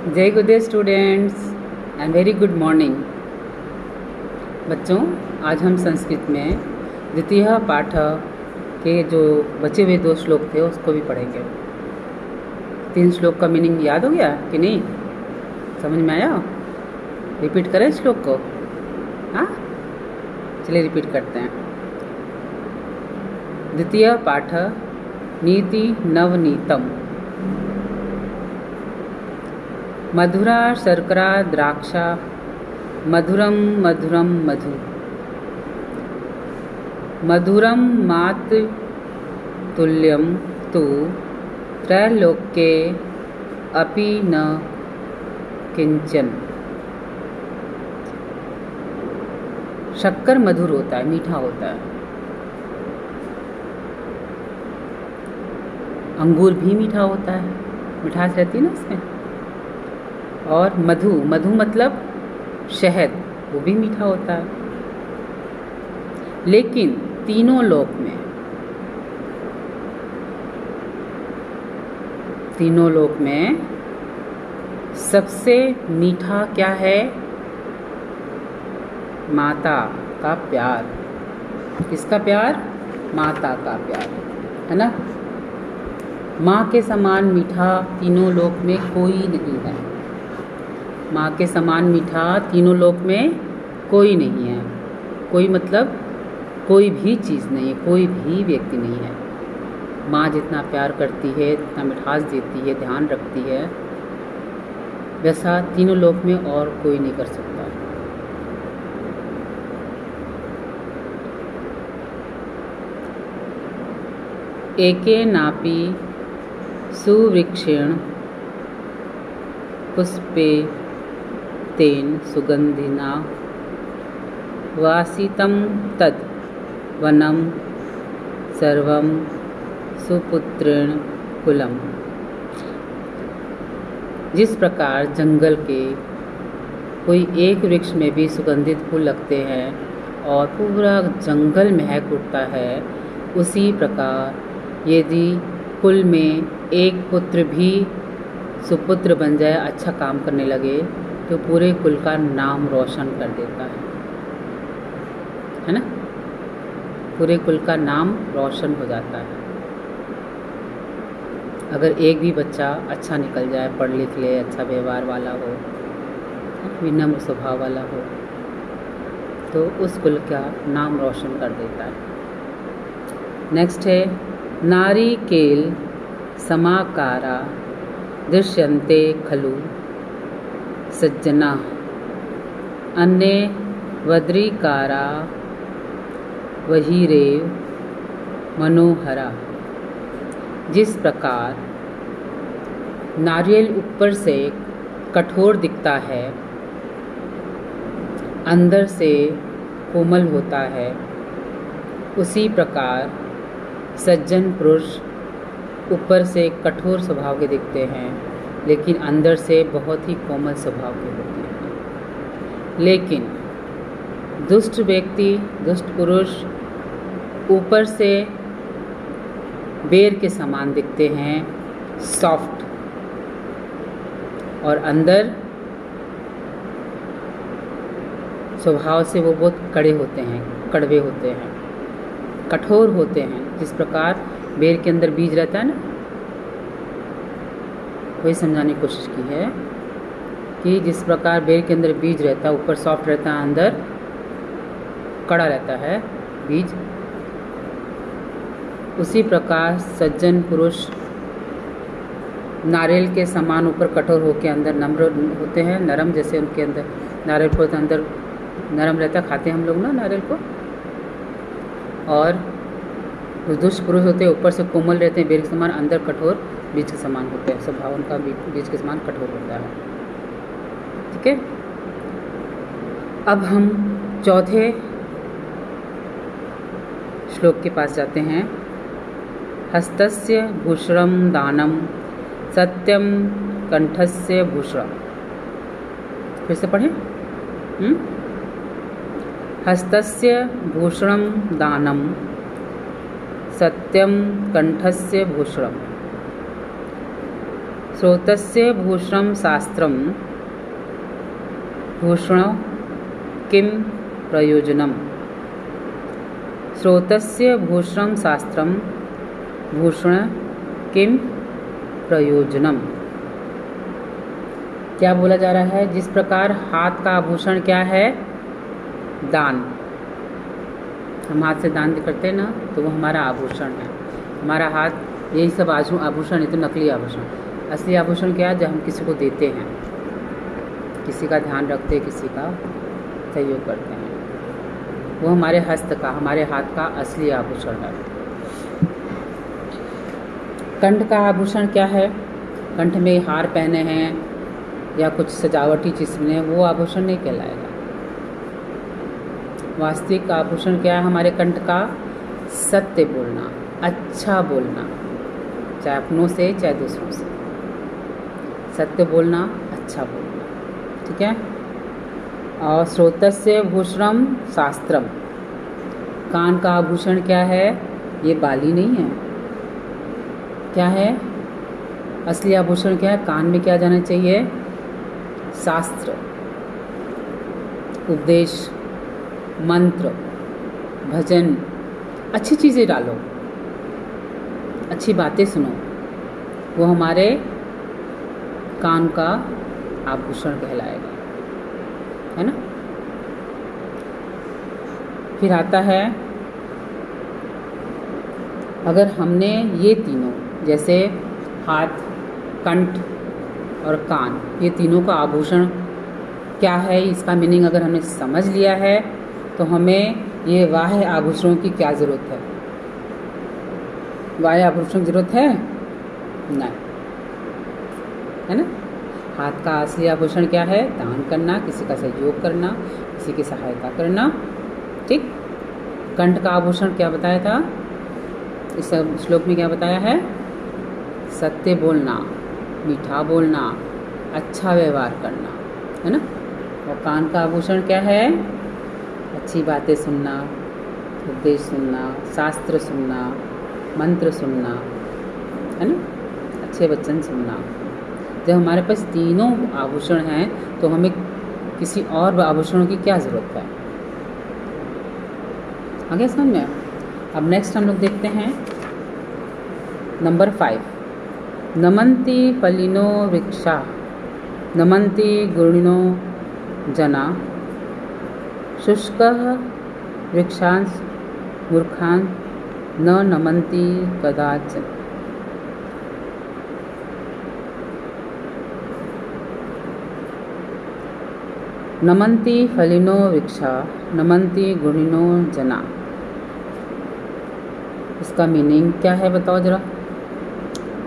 जय गुरुदेव students and very good morning. बच्चों, आज हम संस्कृत में द्वितीय पाठ के जो बचे हुए 2 श्लोक थे उसको भी पढ़ेंगे। 3 श्लोक का मीनिंग याद हो गया कि नहीं? समझ में आया? रिपीट करें श्लोक को? हाँ, चलिए रिपीट करते हैं। द्वितीय पाठ नीति नवनीतम। मधुरा शर्करा द्राक्षा मधुरम मधुरम मधु मधुरम मातृ तुल्यम तु त्रैलोक्ये अपि न किंचन। शक्कर मधुर होता है, मीठा होता है। अंगूर भी मीठा होता है, मिठास रहती है ना उसमें। और मधु, मधु मतलब शहद, वो भी मीठा होता है। लेकिन तीनों लोक में सबसे मीठा क्या है? माता का प्यार। किसका प्यार? माता का प्यार, है ना। माँ के समान मीठा तीनों लोक में कोई नहीं है। माँ के समान मीठा तीनों लोक में कोई नहीं है। कोई मतलब कोई भी चीज़ नहीं है, कोई भी व्यक्ति नहीं है। माँ जितना प्यार करती है, जितना मिठास देती है, ध्यान रखती है, वैसा तीनों लोक में और कोई नहीं कर सकता। एके नापि सुवृक्षेण पुष्पे तेन सुगंधिना वासितं तद् वनं सर्वं सुपुत्रेण कुलम। जिस प्रकार जंगल के कोई एक वृक्ष में भी सुगंधित फूल लगते हैं और पूरा जंगल महक उठता है, उसी प्रकार यदि कुल में एक पुत्र भी सुपुत्र बन जाए, अच्छा काम करने लगे, तो पूरे कुल का नाम रोशन कर देता है ना। पूरे कुल का नाम रोशन हो जाता है। अगर एक भी बच्चा अच्छा निकल जाए, पढ़ लिख ले, अच्छा व्यवहार वाला हो, विनम्र स्वभाव वाला हो, तो उस कुल का नाम रोशन कर देता है। नेक्स्ट है नारिकेल समाकारा दृश्यन्ते खलु सज्जना अन्ये वद्रीकारा वहीरेव मनोहरा। जिस प्रकार नारियल ऊपर से कठोर दिखता है, अंदर से कोमल होता है, उसी प्रकार सज्जन पुरुष ऊपर से कठोर स्वभाव के दिखते हैं, लेकिन अंदर से बहुत ही कोमल स्वभाव के होते हैं। लेकिन दुष्ट व्यक्ति, दुष्ट पुरुष ऊपर से बेर के समान दिखते हैं, सॉफ्ट, और अंदर स्वभाव से वो बहुत कड़े होते हैं, कड़वे होते हैं, कठोर होते हैं। जिस प्रकार बेर के अंदर बीज रहता है ना, वही समझाने की कोशिश की है कि जिस प्रकार बेर के अंदर बीज रहता है, ऊपर सॉफ्ट रहता है, अंदर कड़ा रहता है बीज, उसी प्रकार सज्जन पुरुष नारियल के समान ऊपर कठोर होकर अंदर नम्र होते हैं, नरम। जैसे उनके अंदर नारियल को अंदर नरम रहता है, खाते हैं हम लोग ना नारियल को। और दुष्ट पुरुष होते हैं, ऊपर से कोमल रहते हैं, बेर के समान, अंदर कठोर बीज के समान होते हैं। स्वभाव उनका बीज के समान कठोर होता है। ठीक है, अब हम चौथे श्लोक के पास जाते हैं। हस्तस्य भूषणम दानम सत्यम कंठस्य भूषणम। फिर से पढ़ें। हस्तस्य भूषणम दानम सत्यम कंठस्य भूषणम। स्रोतस्य भूषणं शास्त्रं भूषणं किं प्रयोजनम्। स्रोतस्य भूषणं शास्त्रं भूषण किं प्रयोजनम। क्या बोला जा रहा है? जिस प्रकार हाथ का आभूषण क्या है? दान। हम हाथ से दान करते हैं ना, तो वो हमारा आभूषण है। हमारा हाथ, यही सब आभूषण है, तो नकली आभूषण। असली आभूषण क्या है? जब हम किसी को देते हैं, किसी का ध्यान रखते हैं, किसी का सहयोग करते हैं, वो हमारे हस्त का, हमारे हाथ का असली आभूषण है। कंठ का आभूषण क्या है? कंठ में हार पहने हैं या कुछ सजावटी चीज़ पहने, वो आभूषण नहीं कहलाएगा। वास्तविक आभूषण क्या है हमारे कंठ का? सत्य बोलना, अच्छा बोलना, चाहे अपनों से चाहे दूसरों से। सत्य बोलना, अच्छा बोलना, ठीक है। और स्रोतस्य भूषणम शास्त्रम। कान का आभूषण क्या है? ये बाली नहीं है। क्या है? असली आभूषण क्या है? कान में क्या जाना चाहिए? शास्त्र, उपदेश, मंत्र, भजन, अच्छी चीज़ें डालो, अच्छी बातें सुनो, वो हमारे कान का आभूषण कहलाएगा, है ना। फिर आता है, अगर हमने ये तीनों, जैसे हाथ, कंठ और कान, ये तीनों का आभूषण क्या है, इसका मीनिंग अगर हमने समझ लिया है, तो हमें ये बाह्य आभूषणों की क्या ज़रूरत है? बाह्य आभूषण की ज़रूरत है नहीं, है ना। हाथ का असली आभूषण क्या है? दान करना, किसी का सहयोग करना, किसी की सहायता करना, ठीक। कंठ का आभूषण क्या बताया था इस श्लोक में? क्या बताया है? सत्य बोलना, मीठा बोलना, अच्छा व्यवहार करना, है ना। और कान का आभूषण क्या है? अच्छी बातें सुनना, उपदेश सुनना, शास्त्र सुनना, मंत्र सुनना, है ना, अच्छे वचन सुनना। जब हमारे पास तीनों आभूषण हैं, तो हमें किसी और आभूषणों की क्या ज़रूरत है? आगे समझ में। अब नेक्स्ट हम लोग देखते हैं नंबर 5। नमन्ति फलिनो वृक्षा, नमन्ति गुणिनो जना, शुष्कः वृक्षांस मूर्खान् न नमन्ति कदाचन। नमन्ति फलिनो वृक्षा, नमन्ति गुणिनो जना। इसका मीनिंग क्या है बताओ जरा।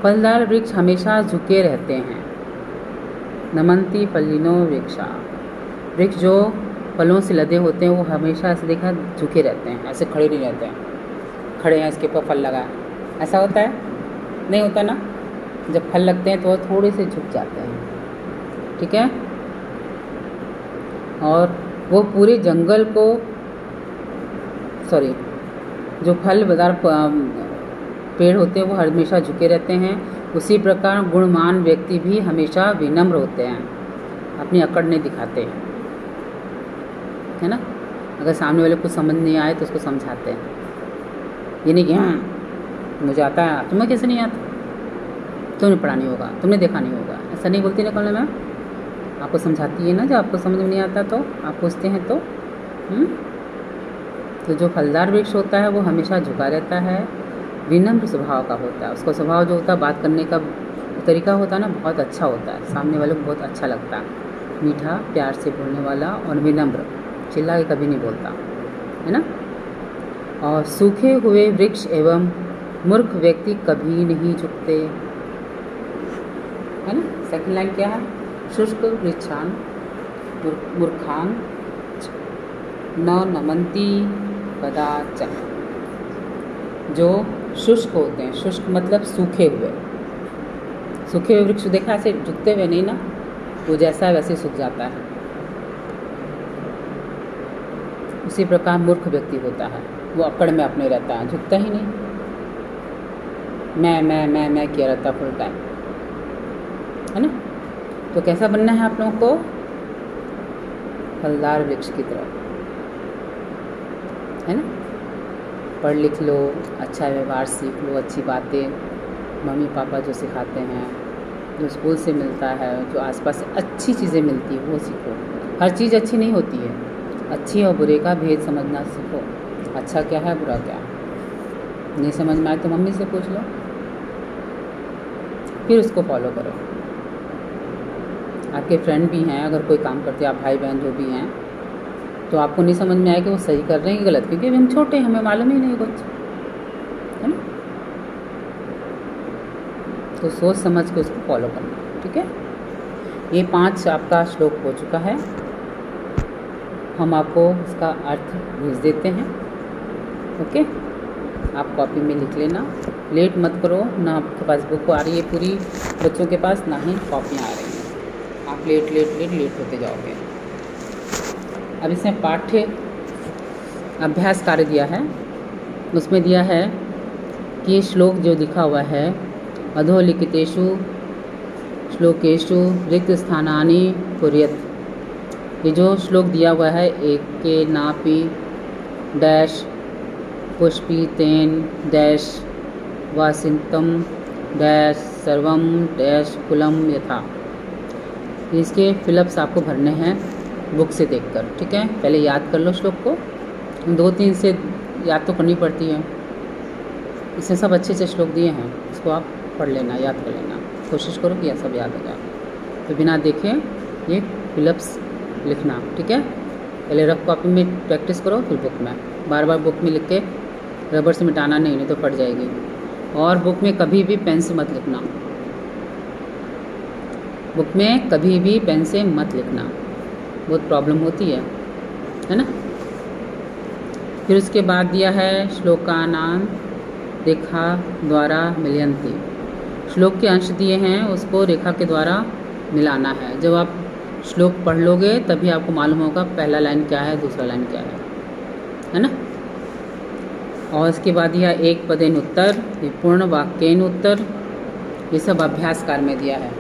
फलदार वृक्ष हमेशा झुके रहते हैं। नमन्ति फलिनो वृक्षा, वृक्ष जो फलों से लदे होते हैं वो हमेशा ऐसे देखा झुके रहते हैं, ऐसे खड़े नहीं रहते हैं। खड़े हैं, इसके ऊपर फल लगा है, ऐसा होता है? नहीं होता ना। जब फल लगते हैं तो थोड़े से झुक जाते हैं, ठीक है। और वो पूरे जंगल को, सॉरी, जो फलदार पेड़ होते हैं वो हमेशा झुके रहते हैं। उसी प्रकार गुणवान व्यक्ति भी हमेशा विनम्र होते हैं, अपनी अकड़ नहीं दिखाते हैं, है ना। अगर सामने वाले को समझ नहीं आए तो उसको समझाते हैं। ये नहीं कि हाँ मुझे आता है, तुम्हें कैसे नहीं आता, तुमने पढ़ा नहीं होगा, तुमने देखा नहीं होगा, ऐसा नहीं बोलती ना कॉलेज में। आपको समझाती है ना, जब आपको समझ में नहीं आता तो आप पूछते हैं तो जो फलदार वृक्ष होता है वो हमेशा झुका रहता है, विनम्र स्वभाव का होता है। उसका स्वभाव जो होता है, बात करने का तरीका होता है ना, बहुत अच्छा होता है, सामने वाले को बहुत अच्छा लगता है। मीठा, प्यार से बोलने वाला और विनम्र, चिल्ला के कभी नहीं बोलता, है ना। और सूखे हुए वृक्ष एवं मूर्ख व्यक्ति कभी नहीं झुकते, है ना। सेकंड लाइन क्या है? शुष्क वृक्षान मूर्खान न नमन्ति कदाचन। जो शुष्क होते हैं, शुष्क मतलब सूखे हुए, सूखे हुए वृक्ष देखा ऐसे झुकते हुए नहीं ना, वो जैसा है वैसे सूख जाता है। उसी प्रकार मूर्ख व्यक्ति होता है, वो अकड़ में अपने रहता है, झुकता ही नहीं, मैं किया रहता फुल टाइम, है ना। तो कैसा बनना है आप लोगों को? फलदार वृक्ष की तरह, है ना। पढ़ लिख लो, अच्छा व्यवहार सीख लो, अच्छी बातें मम्मी पापा जो सिखाते हैं, जो स्कूल से मिलता है, जो आसपास से अच्छी चीज़ें मिलती है वो सीखो। हर चीज़ अच्छी नहीं होती है, अच्छी और बुरे का भेद समझना सीखो। अच्छा क्या है, बुरा क्या है, नहीं समझ में आए तो मम्मी से पूछ लो, फिर उसको फॉलो करो। आपके फ्रेंड भी हैं, अगर कोई काम करते हैं, आप भाई बहन जो भी हैं, तो आपको नहीं समझ में आए कि वो सही कर रहे हैं कि गलत, क्योंकि अभी हम छोटे हैं, हमें मालूम ही नहीं कुछ, है ना। तो सोच समझ के उसको फॉलो करना, ठीक है। ये 5 आपका श्लोक हो चुका है। हम आपको इसका अर्थ भेज देते हैं, ओके। आप कॉपी में लिख लेना, लेट मत करो, ना आपके पास बुक आ रही है पूरी बच्चों के पास, ना ही कॉपियाँ आ रही हैं। आप लेट होते जाओगे। अब इसमें पाठ्य अभ्यास कार्य दिया है, उसमें दिया है कि श्लोक जो लिखा हुआ है, अधोलिखितेषु श्लोकेषु रिक्त स्थानानि पूरयेत्। ये जो श्लोक दिया हुआ है, एक के नापि डैश पुष्पी तेन डैश वासिंतम डैश सर्वम डैश कुलम यथा। इसके फिलअप्स आपको भरने हैं बुक से देखकर, ठीक है। पहले याद कर लो श्लोक को, 2-3 से याद तो करनी पड़ती है, इसमें सब अच्छे से श्लोक दिए हैं, इसको आप पढ़ लेना, याद कर लेना, कोशिश करो कि यह सब याद हो जाए। तो बिना देखे ये फिलअप्स लिखना, ठीक है। पहले रफ कॉपी में प्रैक्टिस करो, फिर बुक में, बार बार बुक में लिख के रबर से मिटाना नहीं तो फट जाएगी। और बुक में कभी भी पेन से मत लिखना, बुक में कभी भी पेन से मत लिखना, बहुत प्रॉब्लम होती है ना। फिर उसके बाद दिया है श्लोकानां रेखा द्वारा मिलयन्ति। श्लोक के अंश दिए हैं, उसको रेखा के द्वारा मिलाना है। जब आप श्लोक पढ़ लोगे तभी आपको मालूम होगा पहला लाइन क्या है, दूसरा लाइन क्या है ना। और इसके बाद यह एक पदेन उत्तर, ये पूर्ण वाक्येन उत्तर, ये सब अभ्यास कार्य में दिया है।